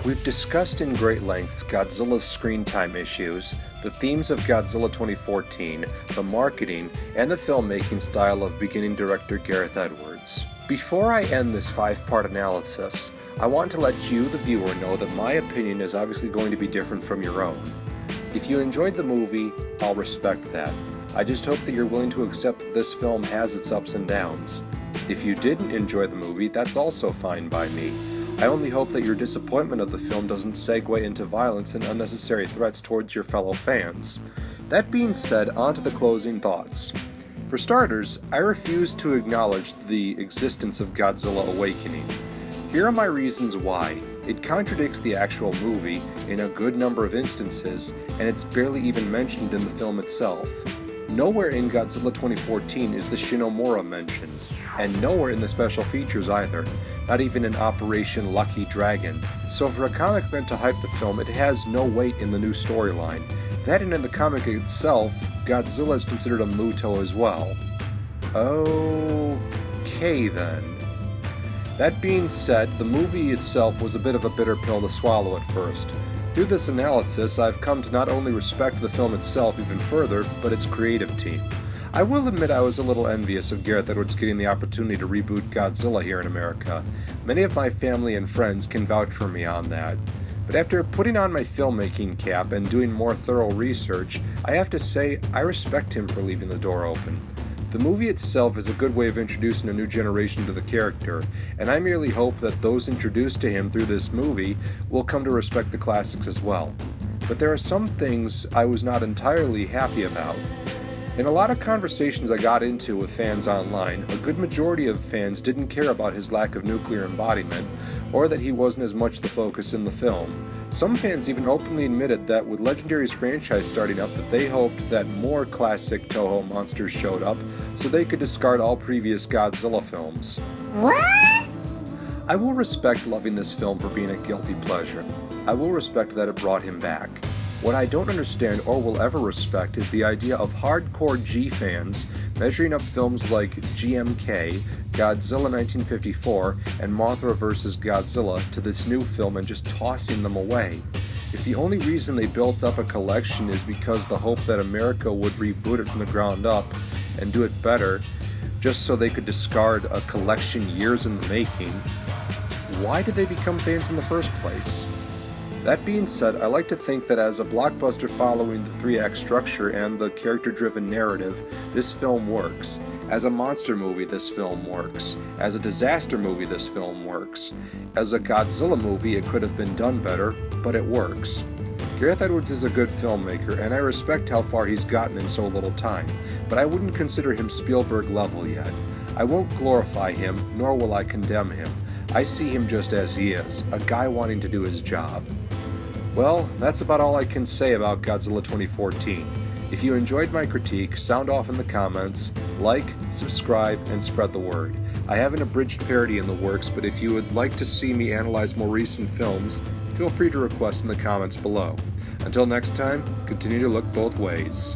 We've discussed in great lengths Godzilla's screen time issues, the themes of Godzilla 2014, the marketing, and the filmmaking style of beginning director Gareth Edwards. Before I end this 5-part analysis, I want to let you, the viewer, know that my opinion is obviously going to be different from your own. If you enjoyed the movie, I'll respect that. I just hope that you're willing to accept that this film has its ups and downs. If you didn't enjoy the movie, that's also fine by me. I only hope that your disappointment of the film doesn't segue into violence and unnecessary threats towards your fellow fans. That being said, on to the closing thoughts. For starters, I refuse to acknowledge the existence of Godzilla Awakening. Here are my reasons why. It contradicts the actual movie in a good number of instances, and it's barely even mentioned in the film itself. Nowhere in Godzilla 2014 is the Shinomura mentioned, and nowhere in the special features either, not even in Operation Lucky Dragon. So for a comic meant to hype the film, it has no weight in the new storyline. That and in the comic itself, Godzilla is considered a Muto as well. Okay then. That being said, the movie itself was a bit of a bitter pill to swallow at first. Through this analysis, I've come to not only respect the film itself even further, but its creative team. I will admit I was a little envious of Gareth Edwards getting the opportunity to reboot Godzilla here in America. Many of my family and friends can vouch for me on that. But after putting on my filmmaking cap and doing more thorough research, I have to say I respect him for leaving the door open. The movie itself is a good way of introducing a new generation to the character, and I merely hope that those introduced to him through this movie will come to respect the classics as well. But there are some things I was not entirely happy about. In a lot of conversations I got into with fans online, a good majority of fans didn't care about his lack of nuclear embodiment, or that he wasn't as much the focus in the film. Some fans even openly admitted that with Legendary's franchise starting up, that they hoped that more classic Toho monsters showed up, so they could discard all previous Godzilla films. What? I will respect loving this film for being a guilty pleasure. I will respect that it brought him back. What I don't understand or will ever respect is the idea of hardcore G fans measuring up films like GMK, Godzilla 1954, and Mothra vs. Godzilla to this new film and just tossing them away. If the only reason they built up a collection is because the hope that America would reboot it from the ground up and do it better, just so they could discard a collection years in the making, why did they become fans in the first place? That being said, I like to think that as a blockbuster following the 3-act structure and the character-driven narrative, this film works. As a monster movie, this film works. As a disaster movie, this film works. As a Godzilla movie, it could have been done better, but it works. Gareth Edwards is a good filmmaker, and I respect how far he's gotten in so little time, but I wouldn't consider him Spielberg level yet. I won't glorify him, nor will I condemn him. I see him just as he is, a guy wanting to do his job. Well, that's about all I can say about Godzilla 2014. If you enjoyed my critique, sound off in the comments, like, subscribe, and spread the word. I have an abridged parody in the works, but if you would like to see me analyze more recent films, feel free to request in the comments below. Until next time, continue to look both ways.